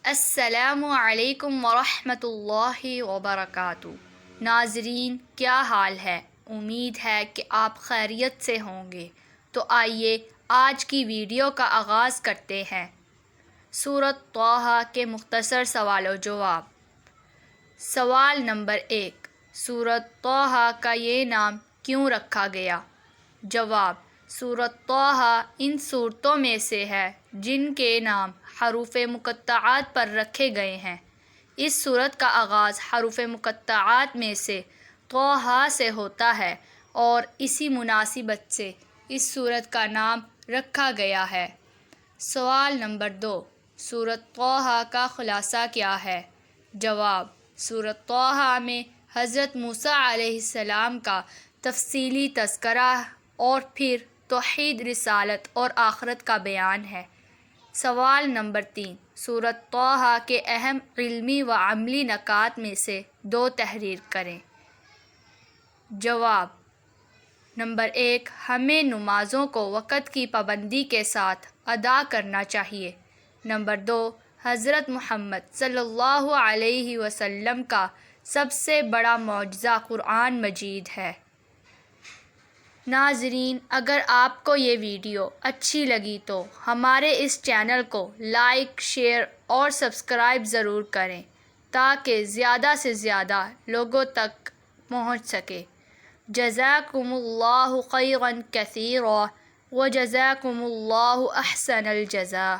السلام علیکم ورحمۃ اللہ وبرکاتہ۔ ناظرین، کیا حال ہے؟ امید ہے کہ آپ خیریت سے ہوں گے۔ تو آئیے آج کی ویڈیو کا آغاز کرتے ہیں۔ سورۃ طٰہٰ کے مختصر سوال و جواب۔ سوال نمبر 1، سورۃ طٰہٰ کا یہ نام کیوں رکھا گیا؟ جواب: سورۃ طٰہٰ ان سورتوں میں سے ہے جن کے نام حروف مقطعات پر رکھے گئے ہیں۔ اس سورت کا آغاز حروف مقطعات میں سے طٰہٰ سے ہوتا ہے اور اسی مناسبت سے اس سورت کا نام رکھا گیا ہے۔ سوال نمبر 2، سورۃ طٰہٰ کا خلاصہ کیا ہے؟ جواب: سورۃ طٰہٰ میں حضرت موسیٰ علیہ السلام کا تفصیلی تذکرہ اور پھر توحید، رسالت اور آخرت کا بیان ہے۔ سوال نمبر 3، سورۃ طٰہٰ کے اہم علمی و عملی نکات میں سے 2 تحریر کریں۔ جواب: نمبر 1، ہمیں نمازوں کو وقت کی پابندی کے ساتھ ادا کرنا چاہیے۔ نمبر 2، حضرت محمد صلی اللہ علیہ وسلم کا سب سے بڑا معجزہ قرآن مجید ہے۔ ناظرین، اگر آپ کو یہ ویڈیو اچھی لگی تو ہمارے اس چینل کو لائک، شیئر اور سبسکرائب ضرور کریں تاکہ زیادہ سے زیادہ لوگوں تک پہنچ سکے۔ جزاکم اللہ خیرا کثیرا وجزاکم اللہ احسن الجزاء۔